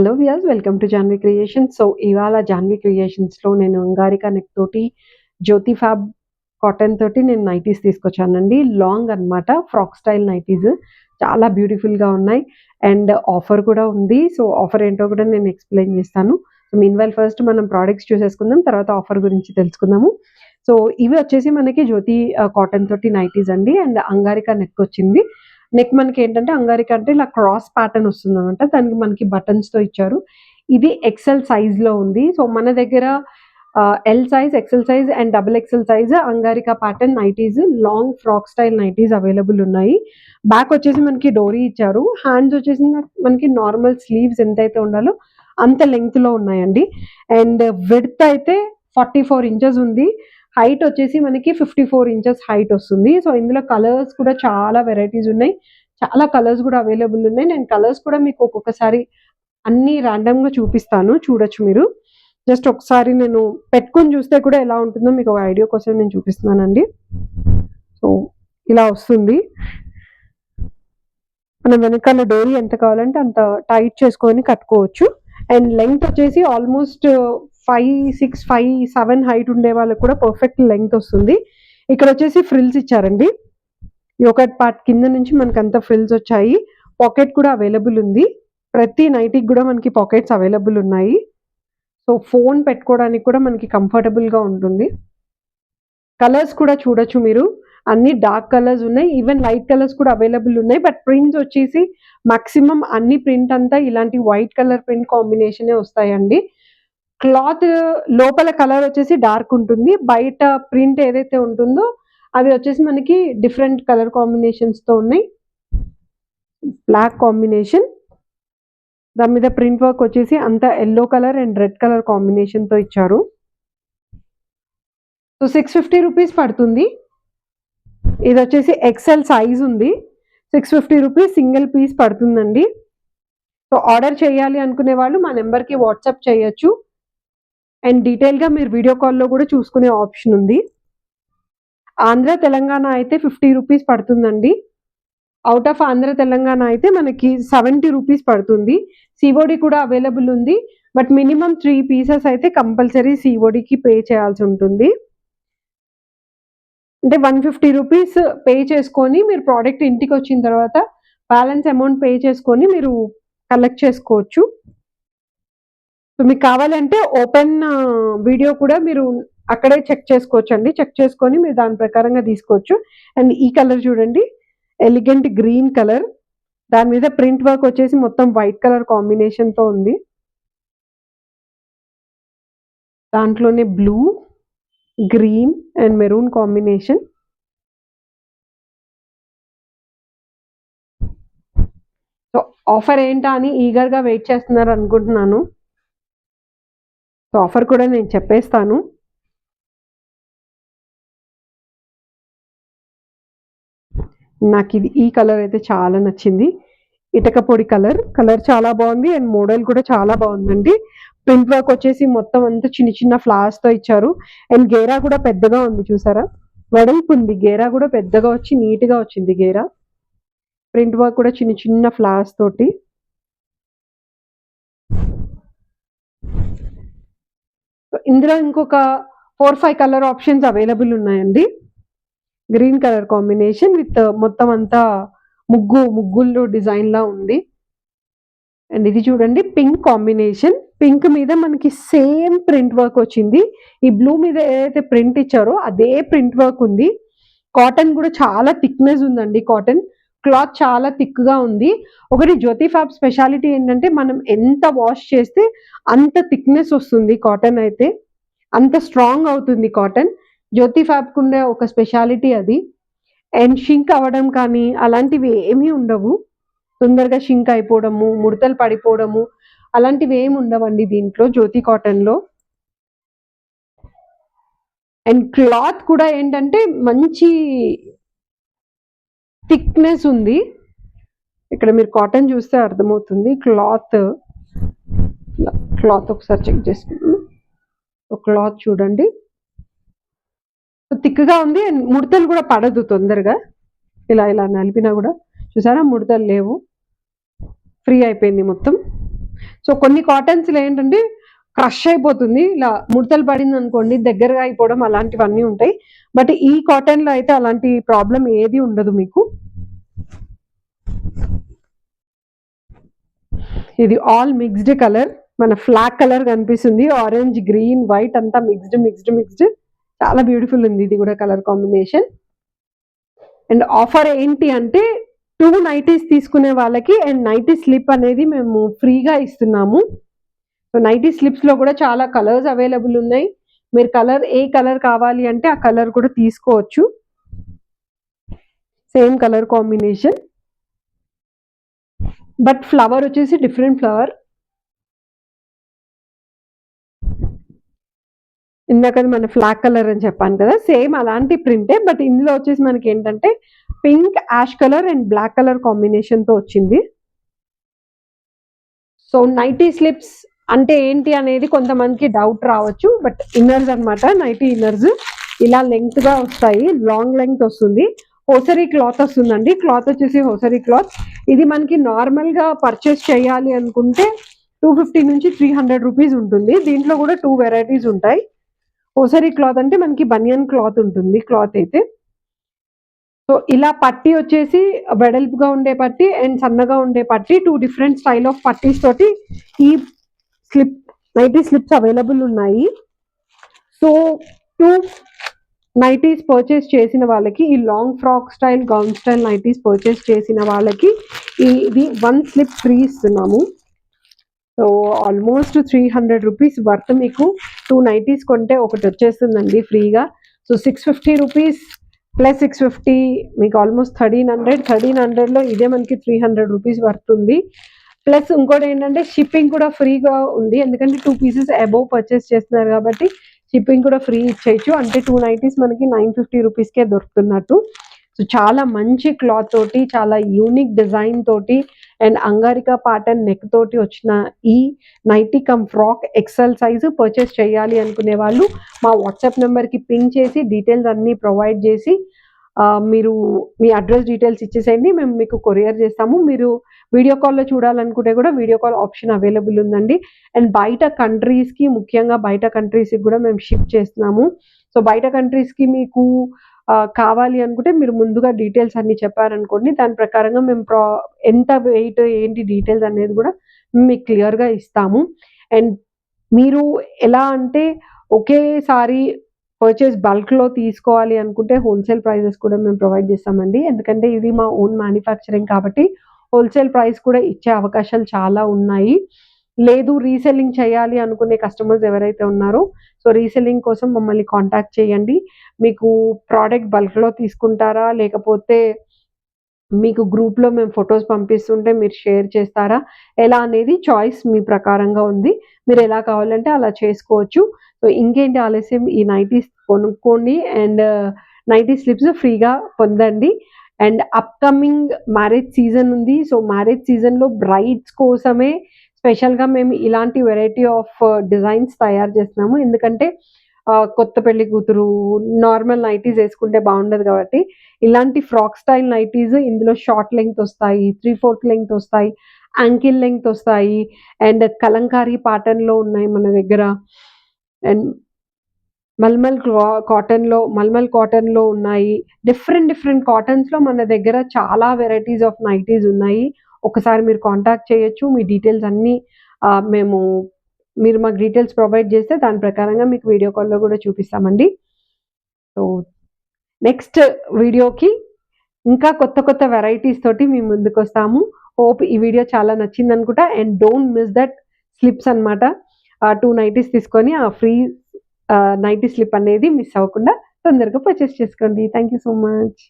Hello viewers, welcome to Janvi creations. So ఇవాళ జాన్వి క్రియేషన్స్లో నేను అంగారికా neck తోటి జ్యోతి ఫ్యాబ్ కాటన్ తోటి నేను నైటీస్ తీసుకొచ్చానండి. లాంగ్ అనమాట, ఫ్రాక్ స్టైల్ నైటీస్ చాలా బ్యూటిఫుల్గా ఉన్నాయి అండ్ ఆఫర్ కూడా ఉంది. సో ఆఫర్ ఏంటో కూడా నేను ఎక్స్ప్లెయిన్ చేస్తాను. సో మీన్వైల్ ఫస్ట్ మనం ప్రోడక్ట్స్ చూసేసుకుందాం, తర్వాత ఆఫర్ గురించి తెలుసుకుందాము. సో ఇవి వచ్చేసి మనకి జ్యోతి కాటన్ తోటి నైటీస్ అండి అండ్ అంగారికా నెక్ వచ్చింది. నెక్ మనకి ఏంటంటే అంగారికా అంటే ఇలా క్రాస్ ప్యాటర్న్ వస్తుందన్నమాట. దానికి మనకి బటన్స్‌తో ఇచ్చారు. ఇది ఎక్సెల్ సైజ్‌లో ఉంది. సో మన దగ్గర L size, XL size and double XL size angrakha pattern nighties, long frock style nighties available ఉన్నాయి. బ్యాక్ వచ్చేసి మనకి డోరీ ఇచ్చారు. హ్యాండ్స్ వచ్చేసి మనకి నార్మల్ స్లీవ్స్ ఎంతైతే ఉండాలో అంత లెంగ్త్‌లో ఉన్నాయండి. అండ్ విడ్త్ అయితే 44 ఇంచెస్ ఉంది. హైట్ వచ్చేసి మనకి 54 ఇంచెస్ హైట్ వస్తుంది. సో ఇందులో కలర్స్ కూడా చాలా వెరైటీస్ ఉన్నాయి. చాలా కలర్స్ కూడా అవైలబుల్ ఉన్నాయి. నేను కలర్స్ కూడా మీకు ఒక్కొక్కసారి అన్నీ ర్యాండమ్‌గా చూపిస్తాను, చూడొచ్చు మీరు. జస్ట్ ఒకసారి నేను పెట్టుకొని చూస్తే కూడా ఎలా ఉంటుందో మీకు ఒక ఐడియా కోసం నేను చూపిస్తున్నానండి. సో ఇలా వస్తుంది. మనం వెనకాల డోరీ ఎంత కావాలంటే అంత టైట్ చేసుకొని కట్టుకోవచ్చు. అండ్ లెంగ్త్ వచ్చేసి ఆల్మోస్ట్ 5, 6, 5, 7 హైట్ ఉండే వాళ్ళకి కూడా పర్ఫెక్ట్ లెంగ్త్ వస్తుంది. ఇక్కడ వచ్చేసి ఫ్రిల్స్ ఇచ్చారండి. యోకట్ పార్ట్ కింద నుంచి మనకి అంత ఫ్రిల్స్ వచ్చాయి. పాకెట్ కూడా అవైలబుల్ ఉంది. ప్రతి నైటీకి కూడా మనకి పాకెట్స్ అవైలబుల్ ఉన్నాయి. సో ఫోన్ పెట్టుకోవడానికి కూడా మనకి కంఫర్టబుల్గా ఉంటుంది. కలర్స్ కూడా చూడొచ్చు మీరు. అన్ని డార్క్ కలర్స్ ఉన్నాయి. ఈవెన్ లైట్ కలర్స్ కూడా అవైలబుల్ ఉన్నాయి. బట్ ప్రింట్స్ వచ్చేసి మాక్సిమం అన్ని ప్రింట్ అంతా ఇలాంటి వైట్ కలర్ ప్రింట్ కాంబినేషనే వస్తాయండి. క్లాత్ లోపల కలర్ వచ్చేసి డార్క్ ఉంటుంది. బయట ప్రింట్ ఏదైతే ఉంటుందో అవి వచ్చేసి మనకి డిఫరెంట్ కలర్ కాంబినేషన్స్తో ఉన్నాయి. బ్లాక్ కాంబినేషన్, దాని మీద ప్రింట్ వర్క్ వచ్చేసి అంత yellow colour and red colour కాంబినేషన్తో ఇచ్చారు. సో 650 రూపీస్ పడుతుంది. ఇది వచ్చేసి ఎక్సెల్ సైజ్ ఉంది. 650 రూపీస్ సింగిల్ పీస్ పడుతుందండి. సో ఆర్డర్ చేయాలి అనుకునే వాళ్ళు మా నెంబర్కి వాట్సాప్ చేయొచ్చు. అండ్ డీటెయిల్గా మీరు వీడియో కాల్లో కూడా చూసుకునే ఆప్షన్ ఉంది. ఆంధ్ర తెలంగాణ అయితే 50 రూపీస్ పడుతుందండి. అవుట్ ఆఫ్ ఆంధ్ర తెలంగాణ అయితే మనకి 70 రూపీస్ పడుతుంది. సిఓడి కూడా అవైలబుల్ ఉంది. బట్ మినిమం 3 పీసెస్ అయితే కంపల్సరీ సిఓడికి పే చేయాల్సి ఉంటుంది. అంటే 150 రూపీస్ పే చేసుకొని మీరు ప్రోడక్ట్ ఇంటికి వచ్చిన తర్వాత బ్యాలెన్స్ అమౌంట్ పే చేసుకొని మీరు కలెక్ట్ చేసుకోవచ్చు. సో మీకు కావాలంటే ఓపెన్ వీడియో కూడా మీరు అక్కడే చెక్ చేసుకోవచ్చు అండి. చెక్ చేసుకొని మీరు దాని ప్రకారంగా తీసుకోవచ్చు. అండ్ ఈ కలర్ చూడండి, ఎలిగెంట్ గ్రీన్ కలర్, దాని మీద ప్రింట్ వర్క్ వచ్చేసి మొత్తం వైట్ కలర్ కాంబినేషన్తో ఉంది. దాంట్లోనే blue, green and maroon combination. So offer ఏంటా అని ఈగర్గా వెయిట్ చేస్తున్నారు అనుకుంటున్నాను. సో ఆఫర్ కూడా నేను చెప్పేస్తాను. నాకు ఈ కలర్ అయితే చాలా నచ్చింది. ఇటక పొడి కలర్ చాలా బాగుంది అండ్ మోడల్ కూడా చాలా బాగుందండి. ప్రింట్ వర్క్ వచ్చేసి మొత్తం అంతా చిన్న చిన్న ఫ్లవర్స్తో ఇచ్చారు. అండ్ గేరా కూడా పెద్దగా ఉంది, చూసారా, వెడల్పు ఉంది. గేరా కూడా పెద్దగా వచ్చి నీట్గా వచ్చింది గేరా. ప్రింట్ వర్క్ కూడా చిన్న చిన్న ఫ్లవర్స్ తోటి. ఇందులో ఇంకొక 4-5 కలర్ ఆప్షన్స్ అవైలబుల్ ఉన్నాయండి. గ్రీన్ కలర్ కాంబినేషన్ విత్ మొత్తం అంతా ముగ్గుల్లో డిజైన్ లా ఉంది. అండ్ ఇది చూడండి, పింక్ కాంబినేషన్. పింక్ మీద మనకి సేమ్ ప్రింట్ వర్క్ వచ్చింది. ఈ బ్లూ మీద ఏదైతే ప్రింట్ ఇచ్చారో అదే ప్రింట్ వర్క్ ఉంది. కాటన్ కూడా చాలా థిక్నెస్ ఉందండి. కాటన్ క్లాత్ చాలా థిక్గా ఉంది. ఒకటి జ్యోతి ఫ్యాబ్ స్పెషాలిటీ ఏంటంటే మనం ఎంత వాష్ చేస్తే అంత థిక్నెస్ వస్తుంది. కాటన్ అయితే అంత స్ట్రాంగ్ అవుతుంది కాటన్. జ్యోతి ఫ్యాబ్కు ఉండే ఒక స్పెషాలిటీ అది. అండ్ షింక్ అవ్వడం కానీ అలాంటివి ఏమీ ఉండవు. తొందరగా షింక్ అయిపోవడము, ముడతలు పడిపోవడము అలాంటివి ఏమి ఉండవండి దీంట్లో, జ్యోతి కాటన్లో. అండ్ క్లాత్ కూడా ఏంటంటే మంచి థిక్నెస్ ఉంది. ఇక్కడ మీరు కాటన్ చూస్తే అర్థమవుతుంది. క్లాత్ ఒకసారి చెక్ చేసుకుందాం. క్లాత్ చూడండి, థిక్గా ఉంది అండ్ ముడతలు కూడా పడదు తొందరగా. ఇలా నలిపినా కూడా చూసారా, ముడతలు లేవు, ఫ్రీ అయిపోయింది మొత్తం. సో కొన్ని కాటన్స్లో ఏంటంటే క్రష్ అయిపోతుంది, ఇలా ముడతలు పడింది అనుకోండి దగ్గరగా అయిపోవడం అలాంటివన్నీ ఉంటాయి. బట్ ఈ కాటన్లో అయితే అలాంటి ప్రాబ్లం ఏది ఉండదు మీకు. ఇది ఆల్ మిక్స్డ్ కలర్, మన ఫ్లాగ్ కలర్ కనిపిస్తుంది, ఆరెంజ్ గ్రీన్ వైట్ అంతా మిక్స్డ్ చాలా బ్యూటిఫుల్ ఉంది ఇది కూడా కలర్ కాంబినేషన్. అండ్ ఆఫర్ ఏంటి అంటే 2 నైటీస్ తీసుకునే వాళ్ళకి అండ్ నైటీ స్లిప్ అనేది మేము ఫ్రీగా ఇస్తున్నాము. సో నైటీ స్లిప్స్లో కూడా చాలా కలర్స్ అవైలబుల్ ఉన్నాయి. మీరు ఏ కలర్ కావాలి అంటే ఆ కలర్ కూడా తీసుకోవచ్చు, same colour combination. But flower వచ్చేసి డిఫరెంట్ ఫ్లవర్. ఇందాక మన ఫ్లాగ్ కలర్ అని చెప్పాను కదా, సేమ్ అలాంటి ప్రింటే. బట్ ఇందులో వచ్చేసి మనకి ఏంటంటే pink, ash colour and black colour కాంబినేషన్తో వచ్చింది. సో నైటీ స్లిప్స్ అంటే ఏంటి అనేది కొంతమందికి డౌట్ రావచ్చు. బట్ ఇన్నర్స్ అనమాట, నైటీ ఇన్నర్స్ ఇలా లెంగ్త్గా వస్తాయి, లాంగ్ లెంగ్త్ వస్తుంది. హోసరీ క్లాత్ వస్తుందండి, క్లాత్ వచ్చేసి హోసరీ క్లాత్. ఇది మనకి నార్మల్గా పర్చేస్ చేయాలి అనుకుంటే 250 నుంచి 300 రూపీస్ ఉంటుంది. దీంట్లో కూడా 2 వెరైటీస్ ఉంటాయి. హోసరీ క్లాత్ అంటే మనకి బనియన్ క్లాత్ ఉంటుంది క్లాత్ అయితే. సో ఇలా పట్టీ వచ్చేసి వెడల్పుగా ఉండే పట్టీ అండ్ సన్నగా ఉండే పట్టీ, 2 డిఫరెంట్ స్టైల్ ఆఫ్ పట్టీస్ తోటి ఈ నైటీ స్లిప్స్ అవైలబుల్ ఉన్నాయి. సో 2 నైటీస్ పర్చేస్ చేసిన వాళ్ళకి, ఈ long frock style, gown style nighties purchase చేసిన వాళ్ళకి ఇది 1 స్లిప్ ఫ్రీ ఇస్తున్నాము. సో ఆల్మోస్ట్ 300 రూపీస్ వర్త్ మీకు 2 నైటీస్ కొంటే ఒకటి వచ్చేస్తుందండి ఫ్రీగా. సో 650 రూపీస్ ప్లస్ 650 మీకు ఆల్మోస్ట్ 1300లో ఇదే మనకి 300 రూపీస్ వర్త్ ఉంది. ప్లస్ ఇంకోటి ఏంటంటే షిప్పింగ్ కూడా ఫ్రీగా ఉంది, ఎందుకంటే 2 పీసెస్ అబోవ్ పర్చేస్ చేస్తున్నారు కాబట్టి షిప్పింగ్ కూడా ఫ్రీ ఇచ్చేయచ్చు. అంటే 2 నైటీస్ మనకి 950 రూపీస్కే దొరుకుతున్నట్టు. సో చాలా మంచి క్లాత్ తోటి, చాలా యూనిక్ డిజైన్ తోటి అండ్ అంగారికా ప్యాటర్న్ నెక్ తోటి వచ్చిన ఈ nighty cum frock XL size purchase చేయాలి అనుకునే వాళ్ళు మా వాట్సాప్ నెంబర్కి పింక్ చేసి డీటెయిల్స్ అన్నీ ప్రొవైడ్ చేసి మీరు మీ అడ్రస్ డీటెయిల్స్ ఇచ్చేసేయండి, మేము మీకు కొరియర్ చేస్తాము. మీరు వీడియో కాల్లో చూడాలనుకుంటే కూడా వీడియో కాల్ ఆప్షన్ అవైలబుల్ ఉందండి. అండ్ బయట కంట్రీస్కి, ముఖ్యంగా బయట కంట్రీస్కి కూడా మేము షిప్ చేస్తున్నాము. సో బయట కంట్రీస్కి మీకు కావాలి అనుకుంటే మీరు ముందుగా డీటెయిల్స్ అన్నీ చెప్పారనుకోండి, దాని ప్రకారంగా మేము ఎంత వెయిట్ ఏంటి డీటెయిల్స్ అనేది కూడా మీకు క్లియర్గా ఇస్తాము. అండ్ మీరు ఎలా అంటే ఒకేసారి పర్చేస్ బల్క్లో తీసుకోవాలి అనుకుంటే హోల్సేల్ ప్రైజెస్ కూడా మేము ప్రొవైడ్ చేస్తామండి, ఎందుకంటే ఇది మా ఓన్ మ్యానుఫ్యాక్చరింగ్ కాబట్టి హోల్సేల్ ప్రైస్ కూడా ఇచ్చే అవకాశాలు చాలా ఉన్నాయి. లేదు రీసెల్లింగ్ చేయాలి అనుకునే కస్టమర్స్ ఎవరైతే ఉన్నారో, సో రీసెల్లింగ్ కోసం మమ్మల్ని కాంటాక్ట్ చేయండి. మీకు ప్రోడక్ట్ బల్క్లో తీసుకుంటారా, లేకపోతే మీకు గ్రూప్లో మేము ఫొటోస్ పంపిస్తుంటే మీరు షేర్ చేస్తారా, ఎలా అనేది చాయిస్ మీ ప్రకారంగా ఉంది. మీరు ఎలా కావాలంటే అలా చేసుకోవచ్చు. సో ఇంకేంటి ఆలస్యం, ఈ నైటీస్ కొనుక్కోండి అండ్ నైటీ స్లిప్స్ ఫ్రీగా పొందండి. అండ్ అప్కమింగ్ మ్యారేజ్ సీజన్ ఉంది. సో మ్యారేజ్ సీజన్లో బ్రైడ్స్ కోసమే స్పెషల్గా మేము ఇలాంటి వెరైటీ ఆఫ్ డిజైన్స్ తయారు చేస్తున్నాము, ఎందుకంటే కొత్త పెళ్లి కూతురు నార్మల్ నైటీస్ వేసుకుంటే బాగుండదు కాబట్టి ఇలాంటి ఫ్రాక్ స్టైల్ నైటీస్ ఇందులో షార్ట్ లెంగ్త్ వస్తాయి, 3/4 లెంగ్త్ వస్తాయి, యాంకిల్ లెంగ్త్ వస్తాయి అండ్ కలంకారీ ప్యాటర్న్లో ఉన్నాయి మన దగ్గర. అండ్ మల్మల్ కాటన్లో ఉన్నాయి. డిఫరెంట్ కాటన్స్లో మన దగ్గర చాలా వెరైటీస్ ఆఫ్ నైటీస్ ఉన్నాయి. ఒకసారి మీరు కాంటాక్ట్ చేయొచ్చు, మీ డీటెయిల్స్ అన్నీ మీరు మాకు డీటెయిల్స్ ప్రొవైడ్ చేస్తే దాని ప్రకారంగా మీకు వీడియో కాల్లో కూడా చూపిస్తామండి. సో నెక్స్ట్ వీడియోకి ఇంకా కొత్త వెరైటీస్ తోటి మేము ముందుకు వస్తాము. హోప్ ఈ వీడియో చాలా నచ్చింది అనుకుంటా. And don't miss that slips అనమాట. 2 నైటీస్ తీసుకొని ఆ ఫ్రీ నైటీ స్లిప్ అనేది మిస్ అవ్వకుండా తొందరగా పర్చేస్ చేసుకోండి. Thank you so much.